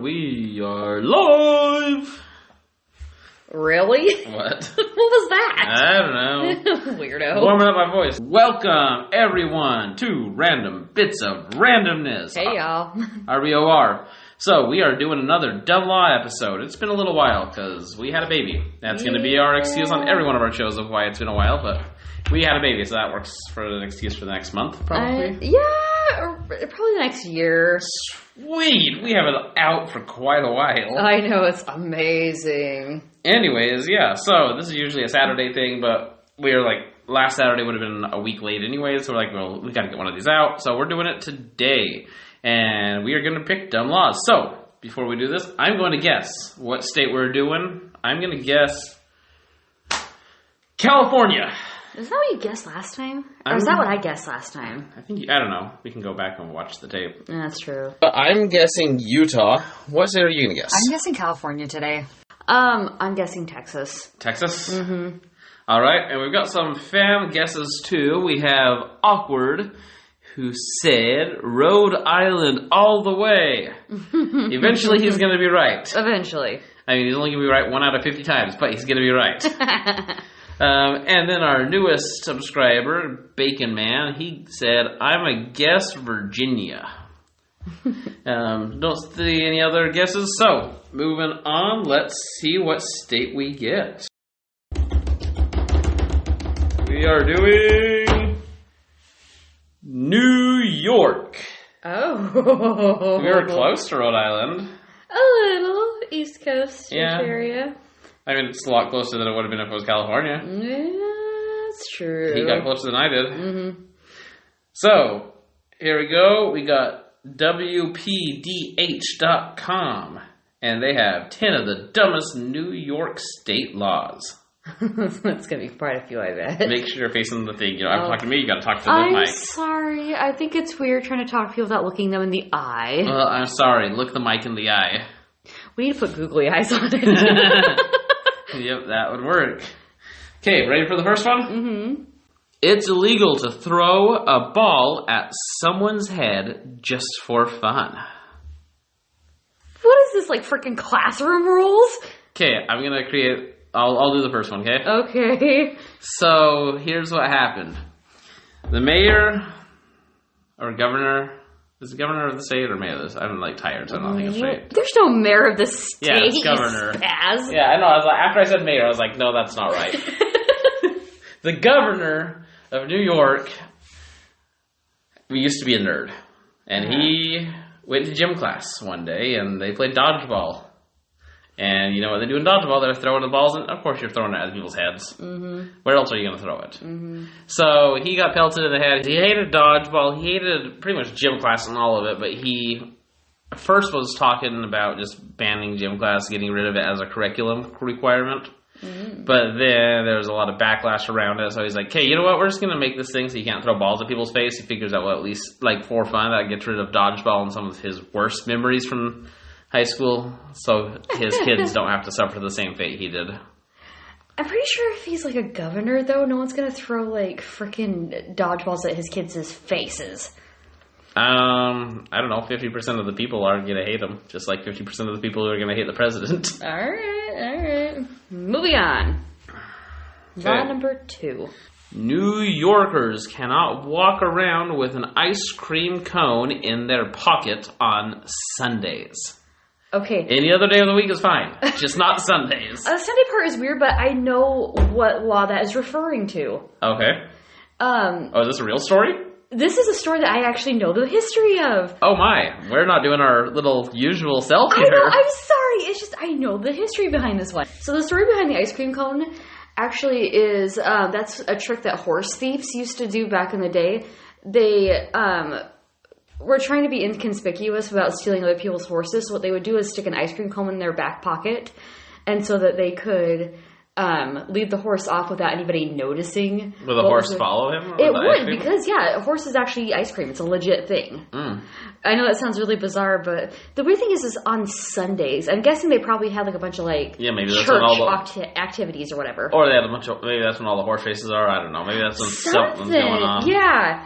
we are live! Really? What? What was that? I don't know. Weirdo. Warming up my voice. Welcome, everyone, to Random Bits of Randomness. Hey, y'all. RBOR. So, we are doing another Dumb Law episode. It's been a little while, because we had a baby. That's going to be our excuse on every one of our shows of why it's been a while, but we had a baby, so that works for an excuse for the next month, probably. Or probably next year. Sweet! We have it out for quite a while. I know, it's amazing. Anyways, yeah, so this is usually a Saturday thing, but we are like, last Saturday would have been a week late anyways, so we're like, well, we gotta get one of these out, so we're doing it today, and we are gonna pick dumb laws. So, before we do this, I'm going to guess what state we're doing. I'm gonna guess California. Is that what you guessed last time? Or is that what I guessed last time? I don't know. We can go back and watch the tape. Yeah, that's true. I'm guessing Utah. What state are you gonna guess? I'm guessing California today. I'm guessing Texas. Texas? Mm-hmm. All right, and we've got some fan guesses, too. We have Awkward, who said Rhode Island all the way. Eventually, he's going to be right. Eventually. I mean, he's only going to be right 1 out of 50 times, but he's going to be right. And then our newest subscriber, Bacon Man, he said, I'm a guess Virginia. Don't see any other guesses, so moving on, let's see what state we get. We are doing New York. Oh. We were close to Rhode Island. A little. East Coast Yeah. area. I mean, it's a lot closer than it would have been if it was California. Yeah, that's true. He got closer than I did. Mm-hmm. So, here we go. We got WPDH.com, and they have 10 of the dumbest New York state laws. That's going to be quite a few, I bet. Make sure you're facing the thing. You know, I'm talking to me, you gotta talk to the I'm mic. sorry. I think it's weird trying to talk to people without looking them in the eye. Well, I'm sorry. Look the mic in the eye. We need to put googly eyes on it. Yep, that would work. Okay, ready for the first one? Mm-hmm. It's illegal to throw a ball at someone's head just for fun. What is this, like freaking classroom rules? Okay, I'm gonna create... I'll do the first one, okay? Okay. So, here's what happened. The mayor, or governor... Is it governor of the state or mayor of this? I'm like tired, so I don't think it's straight. There's no mayor of the state. Yeah, it's governor. Spaz. Yeah, I know. I was like, after I said mayor, I was like, no, that's not right. The governor of New York, we used to be a nerd, and he went to gym class one day, and they played dodgeball. And you know what they do in dodgeball? They're throwing the balls, and of course you're throwing it at people's heads. Mm-hmm. Where else are you going to throw it? Mm-hmm. So he got pelted in the head. He hated dodgeball. He hated pretty much gym class and all of it, but he first was talking about just banning gym class, getting rid of it as a curriculum requirement. Mm-hmm. But then there was a lot of backlash around it, so he's like, okay, you know what? We're just going to make this thing so you can't throw balls at people's face. He figures out, well, at least like for fun, that gets rid of dodgeball and some of his worst memories from high school, so his kids don't have to suffer the same fate he did. I'm pretty sure if he's like a governor, though, no one's gonna throw like freaking dodgeballs at his kids' faces. I don't know. 50% of the people are gonna hate him, just like 50% of the people are gonna hate the president. All right. Moving on. Okay. Law number 2. New Yorkers cannot walk around with an ice cream cone in their pocket on Sundays. Okay. Any other day of the week is fine, just not Sundays. The Sunday part is weird, but I know what law that is referring to. Okay. Is this a real story? This is a story that I actually know the history of. Oh my, we're not doing our little usual self here. I know, I'm sorry. It's just I know the history behind this one. So the story behind the ice cream cone actually is, that's a trick that horse thieves used to do back in the day. They, were trying to be inconspicuous without stealing other people's horses. So what they would do is stick an ice cream cone in their back pocket, and so that they could lead the horse off without anybody noticing. Will the horse follow him? It would, because a horse is actually ice cream. It's a legit thing. Mm. I know that sounds really bizarre, but the weird thing is on Sundays. I'm guessing they probably had like a bunch of like maybe that's church when all activities or whatever. Or they had a bunch of, maybe that's when all the horse races are. I don't know. Maybe that's when something's going on. Yeah,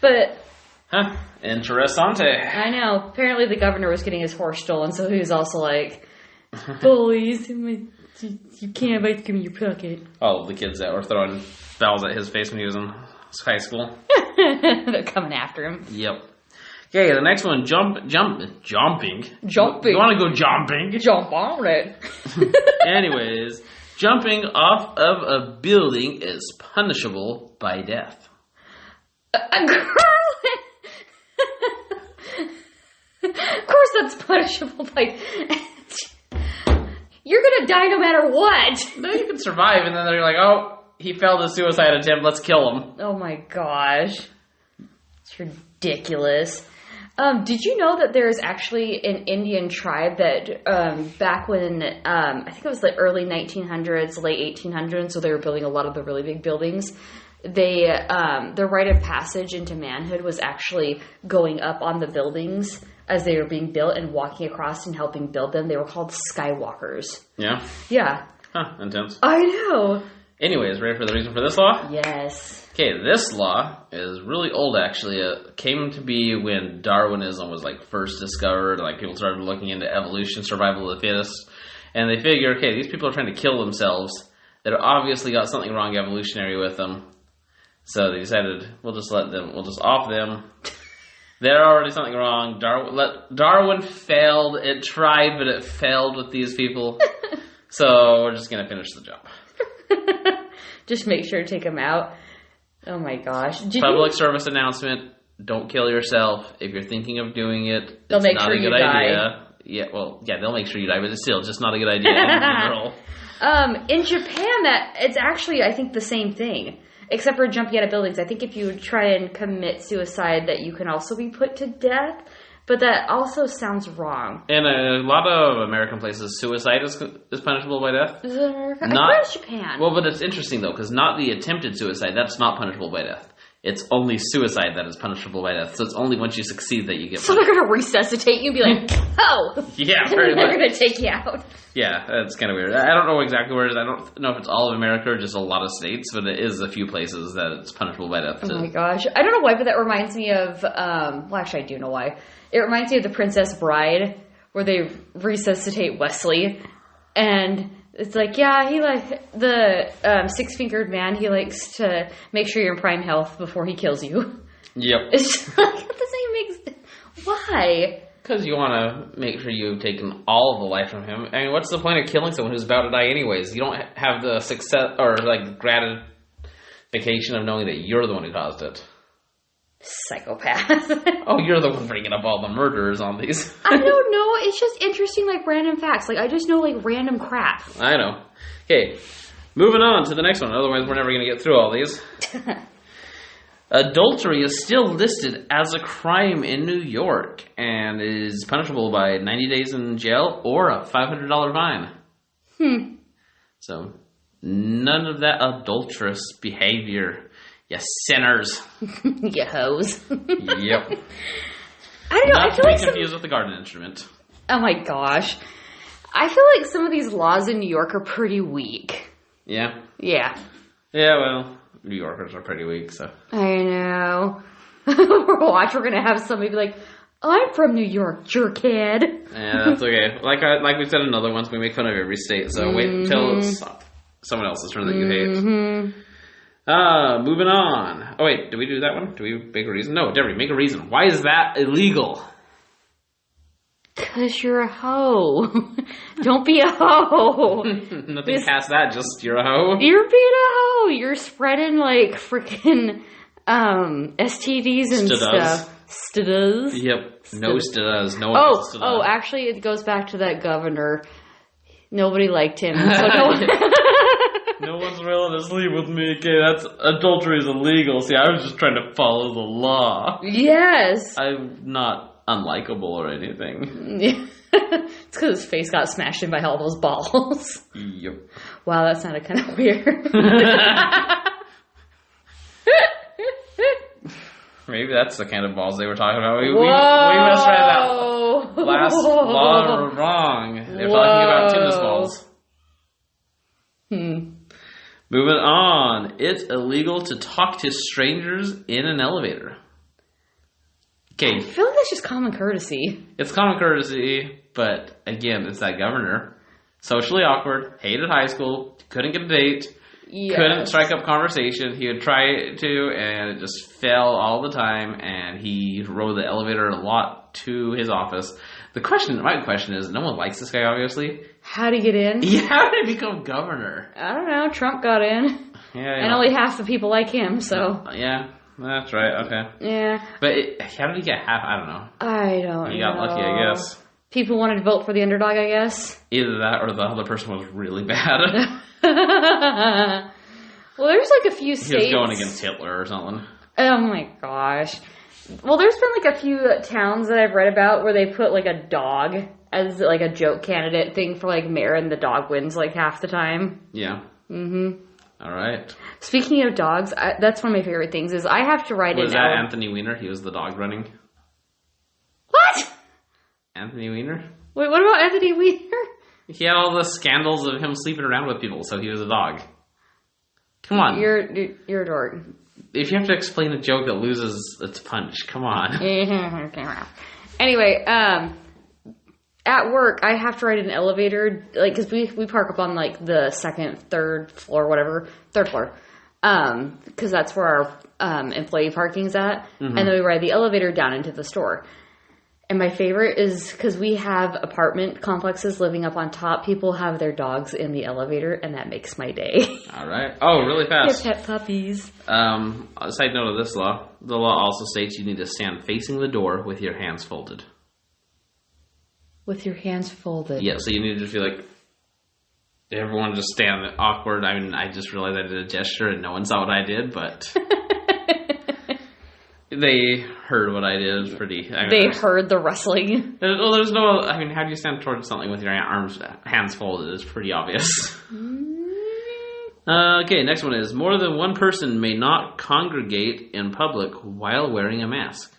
but Huh. Interessante. I know. Apparently the governor was getting his horse stolen, so he was also like, "Bullies, you can't have ice cream in your pocket." All of the kids that were throwing balls at his face when he was in high school. They're coming after him. Yep. Okay, the next one, jumping. Jumping. You want to go jumping? Jump on it. Anyways, jumping off of a building is punishable by death. Of course that's punishable by... You're gonna die no matter what! No, you can survive, and then they're like, oh, he failed a suicide attempt, let's kill him. Oh my gosh. It's ridiculous. Did you know that there's actually an Indian tribe that back when, I think it was the early 1900s, late 1800s, so they were building a lot of the really big buildings, their rite of passage into manhood was actually going up on the buildings as they were being built and walking across and helping build them. They were called skywalkers. Yeah? Yeah. Huh, intense. I know. Anyways, ready for the reason for this law? Yes. Okay, this law is really old, actually. It came to be when Darwinism was, like, first discovered. Like, people started looking into evolution, survival of the fittest. And they figure, okay, these people are trying to kill themselves. They've obviously got something wrong evolutionary with them. So they decided, we'll just off them. There's already something wrong. Darwin failed. It tried, but it failed with these people. So we're just going to finish the job. Just make sure to take them out. Oh my gosh. Public service announcement. Don't kill yourself. If you're thinking of doing it, they'll it's make not sure a good you die. idea. Yeah, well, yeah, they'll make sure you die, but it's still just not a good idea in general. In Japan, it's actually, I think, the same thing. Except for jumping out of buildings. I think if you try and commit suicide, that you can also be put to death. But that also sounds wrong. In a lot of American places, suicide is punishable by death. Is it America? I thought it was Japan. Well, but it's interesting, though, because not the attempted suicide, that's not punishable by death. It's only suicide that is punishable by death. So it's only once you succeed that you get So they're going to resuscitate you and be like, oh! Yeah, and pretty they're much. going to take you out. Yeah, that's kind of weird. I don't know exactly where it is. I don't know if it's all of America or just a lot of states, but it is a few places that it's punishable by death. Oh my gosh. I don't know why, but that reminds me of, well, actually I do know why. It reminds me of The Princess Bride, where they resuscitate Wesley, and it's like, yeah, he the six-fingered man, he likes to make sure you're in prime health before he kills you. Yep. It's just like, that doesn't even make... Why? Because you want to make sure you've taken all of the life from him. I mean, what's the point of killing someone who's about to die anyways? You don't have the success or, like, gratification of knowing that you're the one who caused it. Psychopath. Oh, you're the one bringing up all the murderers on these. I don't know. It's just interesting, like, random facts. Like, I just know, like, random crap. I know. Okay, moving on to the next one. Otherwise, we're never going to get through all these. Adultery is still listed as a crime in New York and is punishable by 90 days in jail or a $500 fine. So, none of that adulterous behavior, you sinners. You hoes. Yep. I don't know. Not I to feel be like confused with the garden instrument. Oh my gosh. I feel like some of these laws in New York are pretty weak. Yeah? Yeah. Yeah, well, New Yorkers are pretty weak, so. I know. Watch, we're gonna have somebody be like, I'm from New York, jerkhead. Yeah, that's okay. Like we said in other ones, we make fun of every state, so wait until it's someone else's turn that you hate. Moving on. Oh wait, did we do that one? Do we make a reason? No, Debbie, make a reason. Why is that illegal? 'Cause you're a hoe. Don't be a hoe. Nothing past that, just you're a hoe. You're being a hoe. You're spreading like freaking STDs and stuff. Studas. Yep. No studas. No one gets a stud. Oh, actually, it goes back to that governor. Nobody liked him, so no one... No one's willing to sleep with me. Okay, that's adultery is illegal. See, I was just trying to follow the law. Yes. I'm not unlikable or anything. It's because his face got smashed in by all those balls. Yep. Wow, that sounded kind of weird. Maybe that's the kind of balls they were talking about. We misread that last law wrong. They're talking about tennis balls. Moving on. It's illegal to talk to strangers in an elevator. Okay. I feel like that's just common courtesy. It's common courtesy, but again, it's that governor. Socially awkward, hated high school, couldn't get a date, couldn't strike up conversation. He would try to, and it just fell all the time, and he rode the elevator a lot to his office. My question is, no one likes this guy, obviously. How'd he get in? Yeah, how did he become governor? I don't know. Trump got in. Yeah. And only half the people like him, so. Yeah, that's right, okay. Yeah. But how did he get half? I don't know. I don't know. He got lucky, I guess. People wanted to vote for the underdog, I guess. Either that or the other person was really bad. Well, there's like a few states. He was going against Hitler or something. Oh my gosh. Well, there's been like a few towns that I've read about where they put like a dog as like a joke candidate thing for like mayor, and the dog wins like half the time. Yeah. Mm-hmm. All right. Speaking of dogs, that's one of my favorite things is I have to write Was that Anthony Weiner? He was the dog running. What? Anthony Weiner? Wait, what about Anthony Weiner? He had all the scandals of him sleeping around with people, so he was a dog. Come on. You're a dork. If you have to explain a joke that loses its punch, come on. Anyway, at work, I have to ride an elevator, like, because we park up on, like, the third floor, third floor, because that's where our employee parking's at, and then we ride the elevator down into the store. And my favorite is because we have apartment complexes living up on top. People have their dogs in the elevator, and that makes my day. All right. Oh, really fast. They're pet puppies. A side note of this law. The law also states you need to stand facing the door with your hands folded. With your hands folded. Yeah, so you need to just be like, everyone just stand awkward. I mean, I just realized I did a gesture and no one saw what I did, but... They heard what I did. It was pretty... They heard the rustling. Well, there's no... I mean, how do you stand towards something with your hands folded? It's pretty obvious. Okay, next one is, more than one person may not congregate in public while wearing a mask.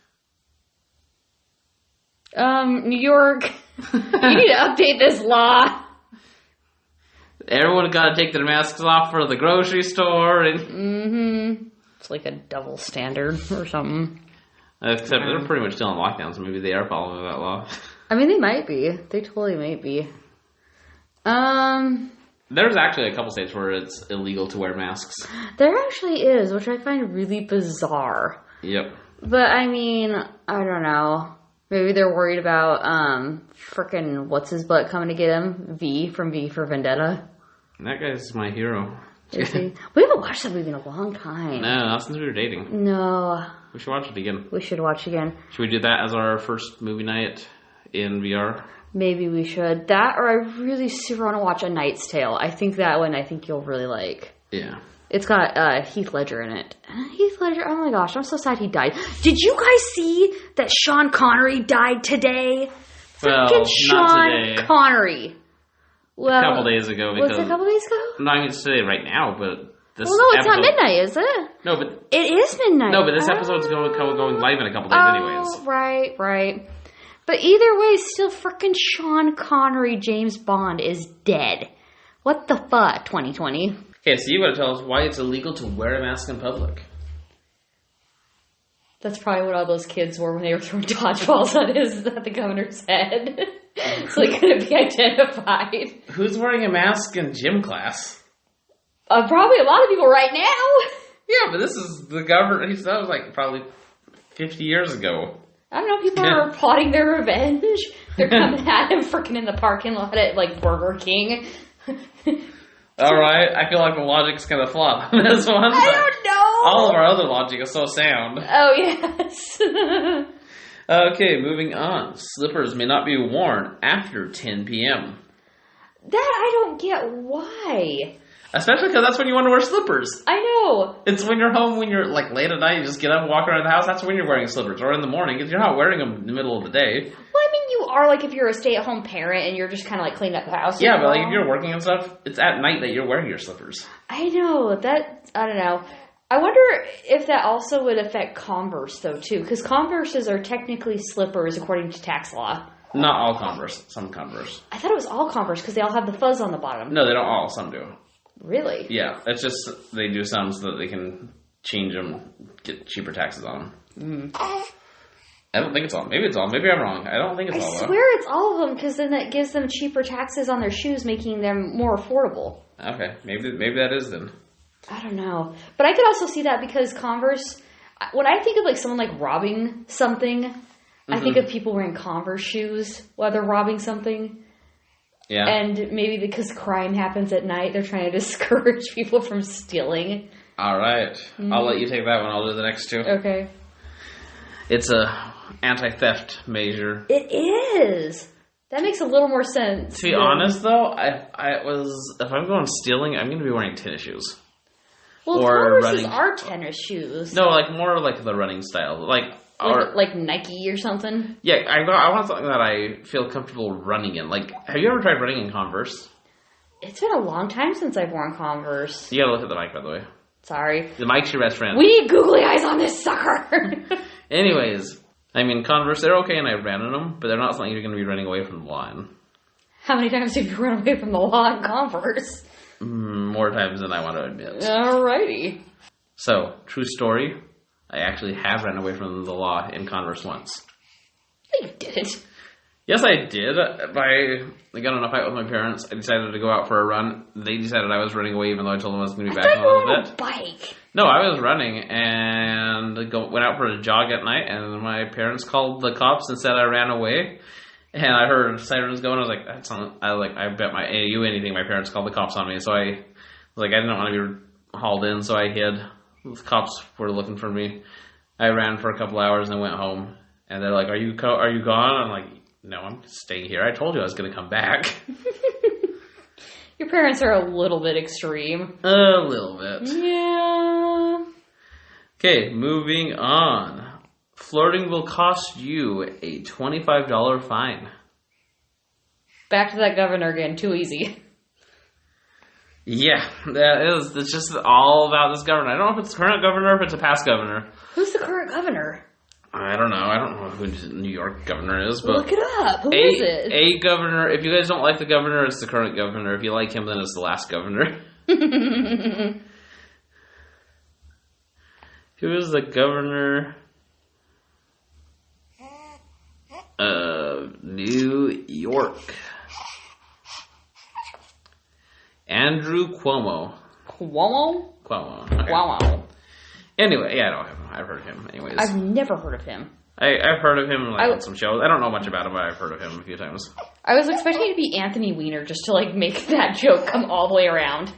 New York, you need to update this law. Everyone got to take their masks off for the grocery store. And It's like a double standard or something. Except they're pretty much still in lockdown, so maybe they are following that law. I mean, they might be. They totally might be. There's actually a couple states where it's illegal to wear masks. There actually is, which I find really bizarre. Yep. But, I mean, I don't know. Maybe they're worried about, frickin' what's-his-butt coming to get him? V from V for Vendetta. That guy's my hero. Is he? We haven't watched that movie in a long time. No, not since we were dating. No. We should watch it again. We should watch again. Should we do that as our first movie night in VR? Maybe we should. That, or I really super want to watch A Knight's Tale. I think that one you'll really like. Yeah. It's got Heath Ledger in it. Heath Ledger, oh my gosh, I'm so sad he died. Did you guys see that Sean Connery died today? Well, Freaking not Sean today. Connery. Well, A couple days ago. Was it a couple days ago? No, I mean to say right now, but this Well, no, it's not midnight, is it? No, but... It is midnight. No, but this episode's going live in a couple days anyways. Right. But either way, still frickin' Sean Connery, James Bond, is dead. What the fuck, 2020? Okay, so you gotta tell us why it's illegal to wear a mask in public. That's probably what all those kids were when they were throwing dodgeballs at the governor's head. So they couldn't be identified. Who's wearing a mask in gym class? Probably a lot of people right now. Yeah, but this is the governor. That was like probably 50 years ago. I don't know, people are plotting their revenge. They're coming at him freaking in the parking lot at, like, Burger King. Alright, I feel like the logic's kind of flawed on this one. I don't know! All of our other logic is so sound. Oh, yes. Okay, moving on. Slippers may not be worn after 10 p.m. That I don't get why. Especially because that's when you want to wear slippers. I know. It's when you're home, when you're like late at night, you just get up and walk around the house. That's when you're wearing slippers. Or in the morning, because you're not wearing them in the middle of the day. Well, I mean, you are like if you're a stay-at-home parent and you're just kind of like cleaning up the house. Yeah, but like if you're working and stuff, it's at night that you're wearing your slippers. I know. I don't know. I wonder if that also would affect Converse, though, too. Because Converses are technically slippers according to tax law. Not all Converse. Some Converse. I thought it was all Converse because they all have the fuzz on the bottom. No, they don't all. Some do. Really? Yeah, it's just they do some so that they can change them, get cheaper taxes on them. I don't think it's all. Maybe it's all. Maybe I'm wrong. I don't think it's all. I swear it's all of them, because then that gives them cheaper taxes on their shoes, making them more affordable. Okay, maybe that is then. I don't know. But I could also see that because Converse, when I think of like someone like robbing something, I think of people wearing Converse shoes while they're robbing something. Yeah. And maybe because crime happens at night, they're trying to discourage people from stealing. All right. I'll let you take that one. I'll do the next two. Okay. It's a anti-theft measure. It is. That makes a little more sense. To be honest, though, if I'm going stealing, I'm going to be wearing tennis shoes. Well, or Converse's are tennis shoes. No, like more like the running style, like Nike or something. Yeah, I want something that I feel comfortable running in. Like, have you ever tried running in Converse? It's been a long time since I've worn Converse. You gotta look at the mic, by the way. Sorry. The mic's your best friend. We need googly eyes on this sucker. Anyways, I mean, Converse, they're okay, and I ran in them, but they're not something you're going to be running away from the law in. How many times have you run away from the law in Converse? More times than I want to admit. Alrighty. So, true story, I actually have run away from the law in Converse once. You didn't. Yes, I did. I got in a fight with my parents. I decided to go out for a run. They decided I was running away, even though I told them I was going to be back in a little bit. Bike. No, I was running and went out for a jog at night, and my parents called the cops and said I ran away. And I heard sirens going. I was like, "That's on." I bet you anything. My parents called the cops on me, so I was like, I didn't want to be hauled in, so I hid. The cops were looking for me. I ran for a couple hours and went home, and they're like, "Are you gone?" I'm like, "No, I'm staying here. I told you I was going to come back." Your parents are a little bit extreme. A little bit. Yeah. Okay, moving on. Flirting will cost you a $25 fine. Back to that governor again. Too easy. Yeah, that is. It's just all about this governor. I don't know if it's the current governor or if it's a past governor. Who's the current governor? I don't know. I don't know who the New York governor is, but look it up. Who is it? A governor. If you guys don't like the governor, it's the current governor. If you like him, then it's the last governor. Who is the governor of New York? Andrew Cuomo. Cuomo? Cuomo. Okay. Cuomo. Anyway, yeah, I know him. I've heard of him. Anyways, I've never heard of him. I've heard of him on some shows. I don't know much about him, but I've heard of him a few times. I was expecting it to be Anthony Weiner just to make that joke come all the way around.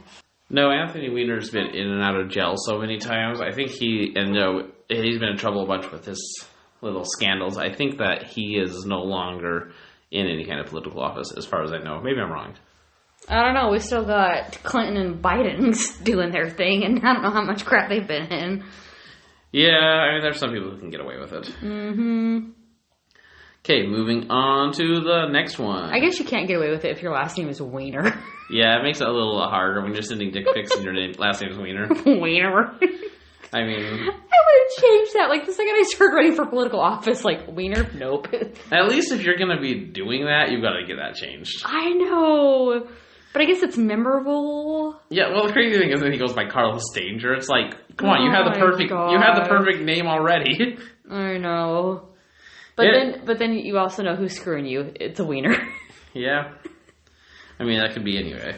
No, Anthony Weiner's been in and out of jail so many times. I think he's been in trouble a bunch with his little scandals. I think that he is no longer in any kind of political office, as far as I know. Maybe I'm wrong. I don't know. We still got Clinton and Biden doing their thing, and I don't know how much crap they've been in. Yeah, I mean, there's some people who can get away with it. Mm-hmm. Okay, moving on to the next one. I guess you can't get away with it if your last name is Weiner. Yeah, it makes it a little harder when you're sending dick pics and your last name is Weiner. Weiner. I mean... I would change that. The second I started running for political office, Weiner, nope. At least if you're going to be doing that, you've got to get that changed. I know. But I guess it's memorable. Yeah, well, the crazy thing is that he goes by Carlos Danger. It's like, come on, you have the perfect name already. I know. But then you also know who's screwing you. It's a Wiener. Yeah. I mean, that could be anyway.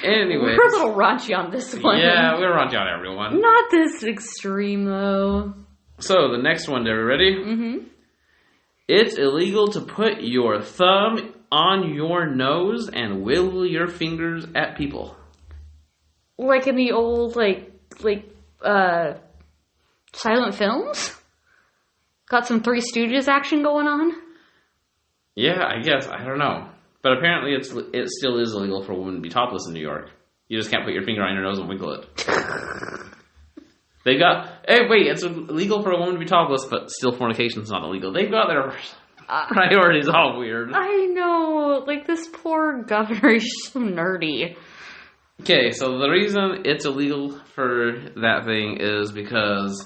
Anyway. We're a little raunchy on this one. Yeah, we're raunchy on everyone. Not this extreme, though. So, the next one, are we ready? Mm-hmm. It's illegal to put your thumb on your nose and wiggle your fingers at people. Like in the old, silent films? Got some Three Stooges action going on? Yeah, I guess. I don't know. But apparently it still is illegal for a woman to be topless in New York. You just can't put your finger on your nose and wiggle it. It's illegal for a woman to be topless, but still fornication's not illegal. They've got their priorities all weird. I know. This poor governor is so nerdy. Okay, so the reason it's illegal for that thing is because...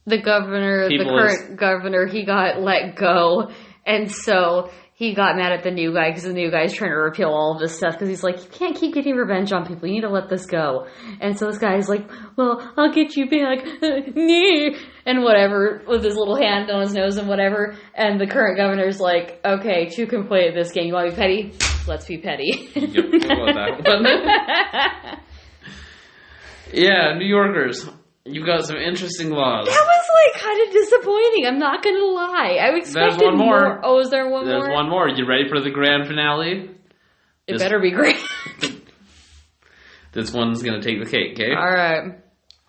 the current governor, he got let go, and so he got mad at the new guy because the new guy's trying to repeal all of this stuff because he's like, you can't keep getting revenge on people. You need to let this go. And so this guy's like, well, I'll get you back. And whatever, with his little hand on his nose and whatever. And the current governor's like, okay, two can play this game. You want to be petty? Let's be petty. Yep, that one. Yeah, New Yorkers. You've got some interesting laws. That was like kind of disappointing. I'm not gonna lie. I expected There's one more. Oh, is there one more? There's one more. You ready for the grand finale? It better be great. This one's gonna take the cake, okay? Alright.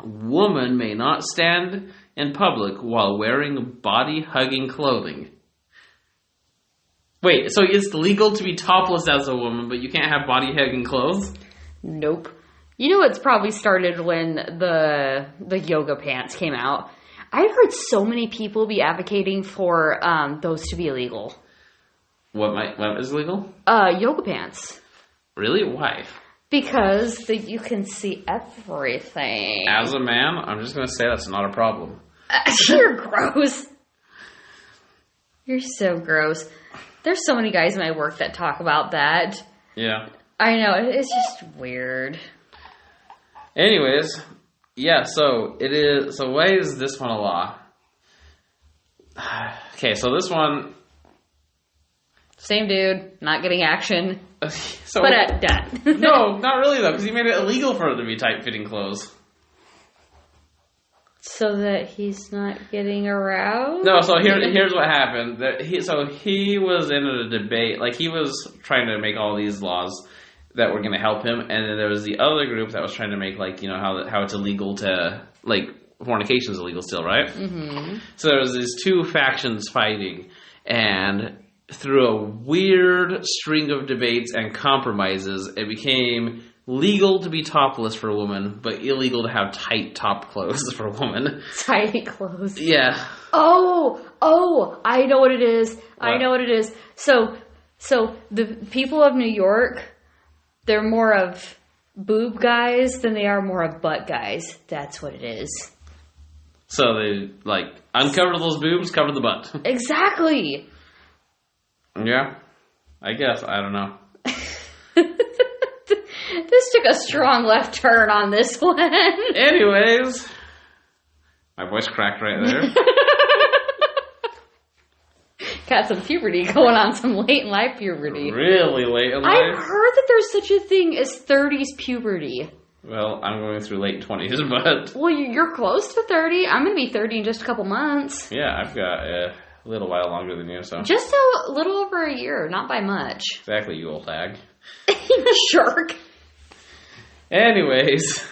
Woman may not stand in public while wearing body-hugging clothing. Wait, so it's legal to be topless as a woman, but you can't have body-hugging clothes? Nope. You know, it's probably started when the yoga pants came out. I've heard so many people be advocating for those to be illegal. What is illegal? Yoga pants. Really? Why? Because you can see everything. As a man, I'm just going to say that's not a problem. You're gross. You're so gross. There's so many guys in my work that talk about that. Yeah. I know. It's just weird. Anyways, yeah, so it is. So why is this one a law? Okay, so this one. Same dude, not getting action. So, but done. No, not really though, because he made it illegal for it to be tight-fitting clothes. So that he's not getting aroused? No, so here's what happened. He was in a debate, like he was trying to make all these laws that were going to help him, and then there was the other group that was trying to make, like, you know, how it's illegal to, like, fornication is illegal still, right? Mm-hmm. So there was these two factions fighting, and through a weird string of debates and compromises, it became legal to be topless for a woman, but illegal to have tight top clothes for a woman. Tight clothes. Yeah. Oh, I know what it is. What? I know what it is. So the people of New York, they're more of boob guys than they are more of butt guys. That's what it is. So they, like, uncover those boobs, cover the butt. Exactly. Yeah. I guess. I don't know. This took a strong left turn on this one. Anyways. My voice cracked right there. Got some puberty going on, some late in life puberty. Really late in life? I've heard that there's such a thing as 30s puberty. Well, I'm going through late 20s, but... Well, you're close to 30. I'm going to be 30 in just a couple months. Yeah, I've got a little while longer than you, so... Just a little over a year, not by much. Exactly, you old hag. Jerk. Anyways,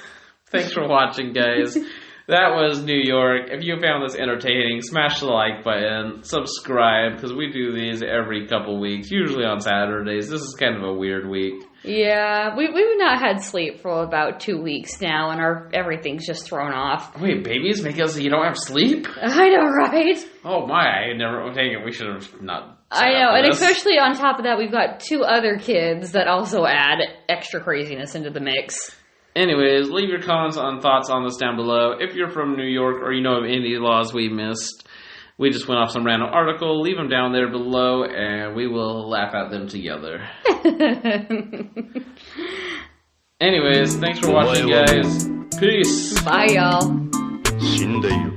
thanks for watching, guys. That was New York. If you found this entertaining, smash the like button, subscribe, because we do these every couple weeks, usually on Saturdays. This is kind of a weird week. Yeah, we've not had sleep for about 2 weeks now, and everything's just thrown off. Wait, babies make us you don't have sleep? I know, right? Oh my, I never take it. We should have not. I know, and especially on top of that, we've got 2 other kids that also add extra craziness into the mix. Anyways, leave your comments on thoughts on this down below. If you're from New York or you know of any laws we missed, we just went off some random article. Leave them down there below, and we will laugh at them together. Anyways, thanks for watching, guys. Peace. Bye, y'all. 死んでいる